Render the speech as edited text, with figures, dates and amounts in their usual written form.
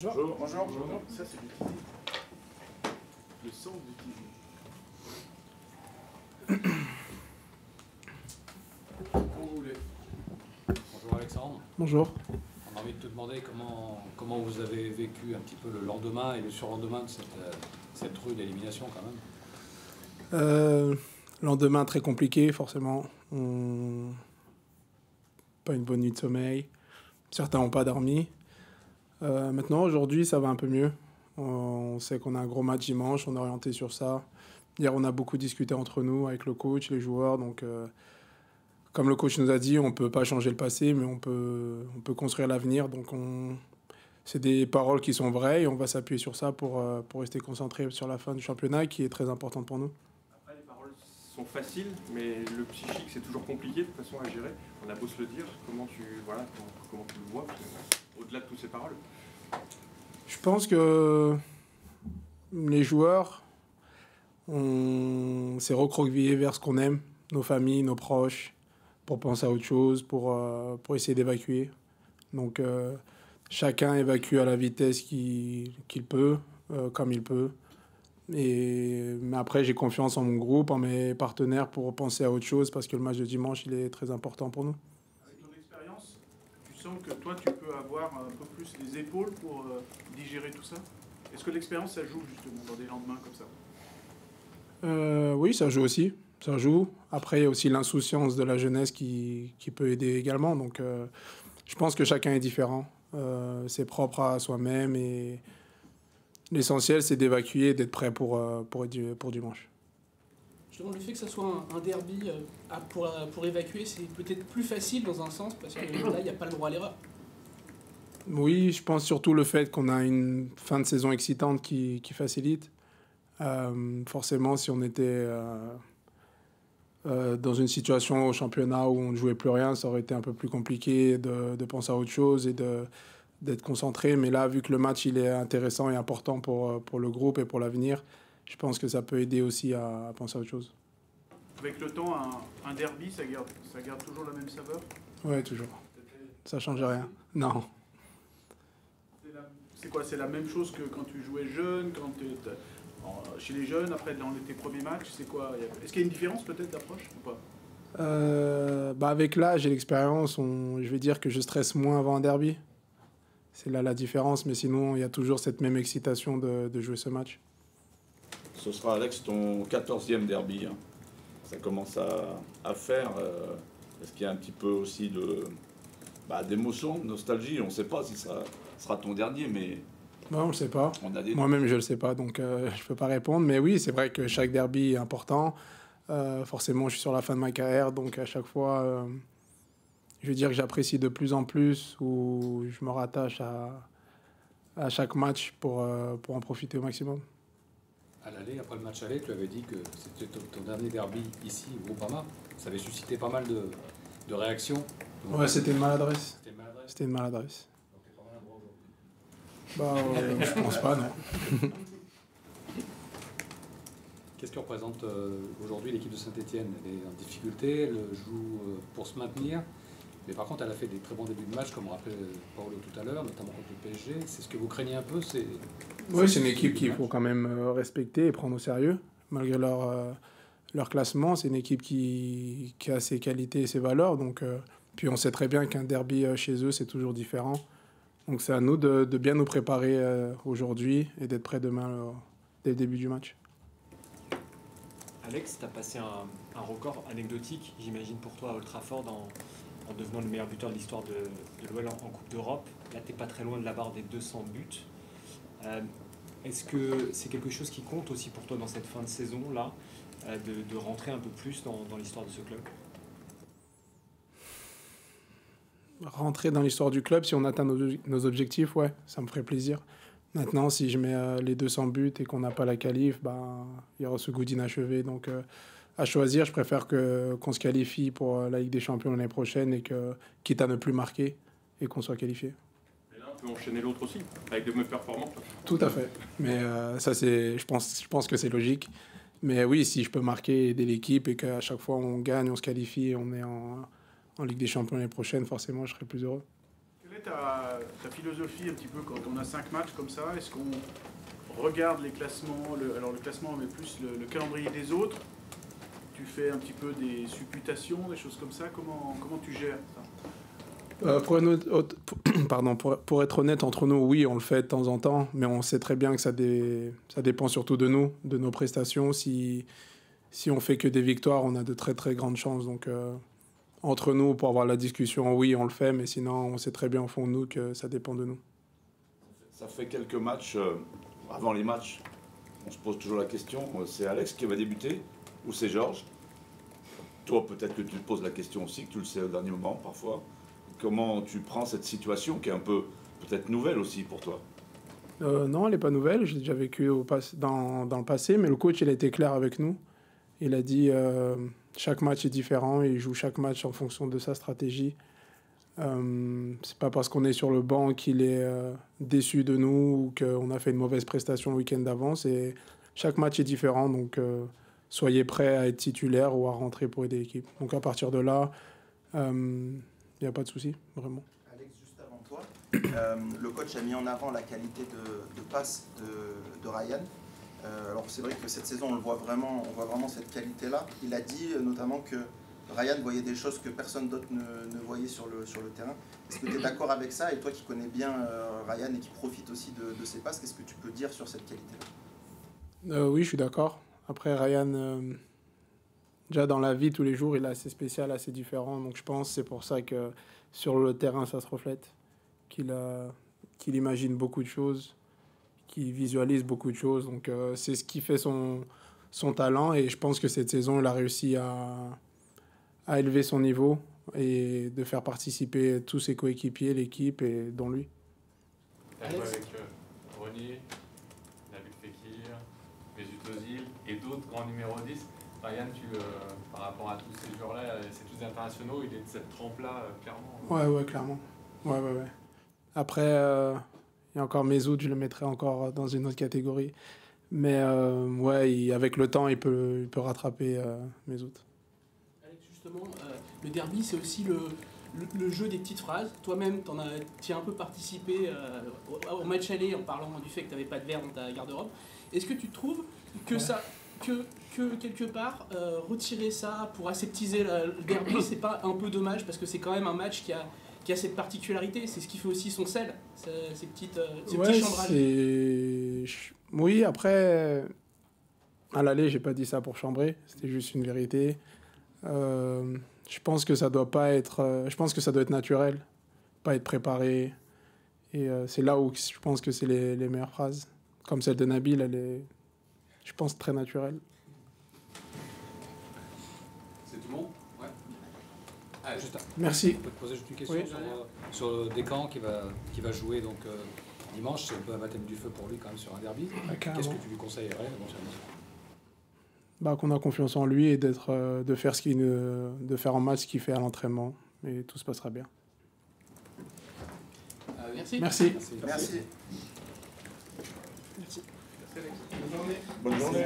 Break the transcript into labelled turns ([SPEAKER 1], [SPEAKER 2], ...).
[SPEAKER 1] Bonjour. Bonjour. Bonjour. Ça, c'est du kiwi. Le sang du kiwi. Quand vous voulez.
[SPEAKER 2] Bonjour Alexandre.
[SPEAKER 3] Bonjour.
[SPEAKER 2] On a envie de te demander comment vous avez vécu un petit peu le lendemain et le surlendemain de cette rude élimination quand même.
[SPEAKER 3] Lendemain très compliqué, forcément. Pas une bonne nuit de sommeil. Certains n'ont pas dormi. Maintenant, aujourd'hui, ça va un peu mieux. On sait qu'on a un gros match dimanche, on est orienté sur ça. Hier, on a beaucoup discuté entre nous, avec le coach, les joueurs. Donc, comme le coach nous a dit, on ne peut pas changer le passé, mais on peut construire l'avenir. Donc, c'est des paroles qui sont vraies et on va s'appuyer sur ça pour rester concentré sur la fin du championnat, qui est très importante pour nous.
[SPEAKER 1] Après, les paroles sont faciles, mais le psychique, c'est toujours compliqué de toute façon à gérer. On a beau se le dire, comment tu le vois, au-delà de toutes ces paroles?
[SPEAKER 3] Je pense que les joueurs, on s'est recroquevillé vers ce qu'on aime, nos familles, nos proches, pour penser à autre chose, pour essayer d'évacuer. Donc chacun évacue à la vitesse qu'il peut, comme il peut. Mais après, j'ai confiance en mon groupe, en mes partenaires pour penser à autre chose, parce que le match de dimanche, il est très important pour nous.
[SPEAKER 4] Avec ton expérience, tu sens que toi, tu peux avoir un peu plus les épaules pour digérer tout ça? Est-ce que l'expérience, ça joue justement dans des lendemains comme ça?
[SPEAKER 3] Oui, ça joue aussi. Ça joue. Après, il y a aussi l'insouciance de la jeunesse qui peut aider également. Donc, je pense que chacun est différent. C'est propre à soi-même et l'essentiel, c'est d'évacuer et d'être prêt pour dimanche.
[SPEAKER 5] Justement, le fait que ça soit un derby pour évacuer, c'est peut-être plus facile dans un sens, parce que là, il n'y a pas le droit à l'erreur.
[SPEAKER 3] Oui, je pense surtout le fait qu'on a une fin de saison excitante qui facilite. Forcément, si on était dans une situation au championnat où on ne jouait plus rien, ça aurait été un peu plus compliqué de penser à autre chose et d'être concentré. Mais là, vu que le match il est intéressant et important pour le groupe et pour l'avenir, je pense que ça peut aider aussi à penser à autre chose.
[SPEAKER 4] Avec le temps, un derby, ça garde toujours la même saveur?
[SPEAKER 3] Oui, toujours. Ça ne change rien. Non.
[SPEAKER 4] C'est quoi? C'est la même chose que quand tu jouais jeune, chez les jeunes, après dans tes premiers matchs? C'est quoi? Est-ce qu'il y a une différence peut-être d'approche ou pas?
[SPEAKER 3] Avec l'âge et l'expérience, je vais dire que je stresse moins avant un derby. C'est là la différence, mais sinon, il y a toujours cette même excitation de jouer ce match.
[SPEAKER 6] Ce sera, Alex, ton 14e derby. Hein. Ça commence à faire. Est-ce qu'il y a un petit peu aussi d'émotion, de nostalgie? On ne sait pas si ça sera ton dernier, mais...
[SPEAKER 3] Non, on ne le sait pas. Moi-même, je ne le sais pas, donc je ne peux pas répondre. Mais oui, c'est vrai que chaque derby est important. Forcément, je suis sur la fin de ma carrière, donc à chaque fois, je veux dire que j'apprécie de plus en plus, ou je me rattache à chaque match pour en profiter au maximum.
[SPEAKER 2] À l'aller, après le match aller, tu avais dit que c'était ton dernier derby ici au Groupama. Ça avait suscité pas mal de réactions. Donc,
[SPEAKER 3] ouais, c'était une maladresse.
[SPEAKER 2] C'était une maladresse.
[SPEAKER 3] C'était une maladresse.
[SPEAKER 2] Donc t'es pas mal à droit aujourd'hui.
[SPEAKER 3] Je pense pas, non.
[SPEAKER 2] Qu'est-ce que représente aujourd'hui l'équipe de Saint-Etienne? Elle est en difficulté, elle joue pour se maintenir. Mais par contre, elle a fait des très bons débuts de match, comme rappelait Paolo tout à l'heure, notamment contre le PSG. C'est ce que vous craignez un peu?
[SPEAKER 3] Oui, c'est une équipe qu'il faut quand même respecter et prendre au sérieux, malgré leur classement. C'est une équipe qui a ses qualités et ses valeurs. Donc, puis on sait très bien qu'un derby chez eux, c'est toujours différent. Donc c'est à nous de bien nous préparer aujourd'hui et d'être prêts demain dès le début du match.
[SPEAKER 7] Alex, tu as passé un record anecdotique, j'imagine, pour toi à Old Trafford en devenant le meilleur buteur de l'histoire de l'OL en Coupe d'Europe. Là, tu n'es pas très loin de la barre des 200 buts. Est-ce que c'est quelque chose qui compte aussi pour toi dans cette fin de saison-là, de rentrer un peu plus dans l'histoire de ce club?
[SPEAKER 3] Rentrer dans l'histoire du club, si on atteint nos objectifs, ouais, ça me ferait plaisir. Maintenant, si je mets les 200 buts et qu'on n'a pas la qualif, il y aura ce goût d'inachevé. Donc, à choisir, je préfère qu'on se qualifie pour la Ligue des Champions l'année prochaine et quitte à ne plus marquer et qu'on soit qualifié.
[SPEAKER 1] Et là, on peut enchaîner l'autre aussi, avec de bonnes performances.
[SPEAKER 3] Tout à fait. Mais ça, je pense que c'est logique. Mais oui, si je peux marquer et aider l'équipe et qu'à chaque fois on gagne, on se qualifie, on est en Ligue des Champions l'année prochaine, forcément, je serai plus heureux.
[SPEAKER 4] Quelle est ta philosophie un petit peu quand on a 5 matchs comme ça? Est-ce qu'on regarde les classements, alors le classement mais plus le calendrier des autres? Tu fais un petit peu des supputations, des choses comme ça? Comment tu gères ça?
[SPEAKER 3] Pour être honnête, entre nous, oui, on le fait de temps en temps, mais on sait très bien que ça dépend surtout de nous, de nos prestations. Si on fait que des victoires, on a de très très grandes chances. Donc, entre nous, pour avoir la discussion, oui, on le fait, mais sinon, on sait très bien au fond de nous que ça dépend de nous.
[SPEAKER 6] Ça fait quelques matchs, avant les matchs, on se pose toujours la question, c'est Alex qui va débuter ou c'est Georges? Toi, peut-être que tu te poses la question aussi, que tu le sais au dernier moment parfois. Comment tu prends cette situation qui est un peu peut-être nouvelle aussi pour toi?
[SPEAKER 3] Non, elle n'est pas nouvelle. J'ai déjà vécu dans le passé, mais le coach, il a été clair avec nous. Il a dit chaque match est différent, il joue chaque match en fonction de sa stratégie. C'est pas parce qu'on est sur le banc qu'il est déçu de nous ou qu'on a fait une mauvaise prestation le week-end d'avant. Chaque match est différent, donc soyez prêts à être titulaire ou à rentrer pour aider l'équipe. Donc à partir de là, il n'y a pas de souci, vraiment.
[SPEAKER 8] Alex, juste avant toi, le coach a mis en avant la qualité de passe de Ryan. Alors c'est vrai que cette saison, on voit vraiment cette qualité-là. Il a dit notamment que Ryan voyait des choses que personne d'autre ne voyait sur le terrain. Est-ce que tu es d'accord avec ça? Et toi qui connais bien Ryan et qui profite aussi de ses passes, qu'est-ce que tu peux dire sur cette qualité-là?
[SPEAKER 3] Oui, je suis d'accord. Après, Ryan, déjà dans la vie, tous les jours, il est assez spécial, assez différent. Donc je pense que c'est pour ça que sur le terrain, ça se reflète. Qu'il imagine beaucoup de choses, qu'il visualise beaucoup de choses. Donc c'est ce qui fait son talent. Et je pense que cette saison, il a réussi à élever son niveau et de faire participer tous ses coéquipiers, l'équipe et dont lui.
[SPEAKER 9] Tu as joué avec Renier, Nabil Fekir, Mesut Özil et d'autres grands numéros 10. Ryan, par rapport à tous ces joueurs-là, c'est tous internationaux, il est de cette trempe-là, clairement.
[SPEAKER 3] Ouais, clairement. Ouais. Après, il y a encore Mesut, je le mettrais encore dans une autre catégorie. Mais avec le temps, il peut rattraper Mesut.
[SPEAKER 5] Alex, justement, le derby, c'est aussi le jeu des petites phrases. Toi-même, tu as un peu participé au match aller en parlant du fait que tu n'avais pas de verre dans ta garde-robe. Est-ce que tu trouves que que quelque part, retirer ça pour aseptiser le derby, c'est pas un peu dommage parce que c'est quand même un match qui a cette particularité, c'est ce qui fait aussi son sel, ces petits chambrages.
[SPEAKER 3] Oui, après, à l'aller, j'ai pas dit ça pour chambrer, c'était juste une vérité. Je pense que ça doit pas être, je pense que ça doit être naturel, pas être préparé. Et c'est là où je pense que c'est les meilleures phrases. Comme celle de Nabil, elle est, je pense, très naturelle.
[SPEAKER 2] C'est tout bon? Ouais.
[SPEAKER 3] Merci.
[SPEAKER 2] Je peux te poser juste une question sur Descamps qui va jouer donc, dimanche. C'est un peu un baptême du feu pour lui quand même sur un derby. Qu'est-ce que tu lui conseillerais?
[SPEAKER 3] Qu'on a confiance en lui et de faire de faire en match ce qu'il fait à l'entraînement. Et tout se passera bien.
[SPEAKER 5] Merci.
[SPEAKER 8] Merci.
[SPEAKER 5] Merci.
[SPEAKER 6] Bonne journée.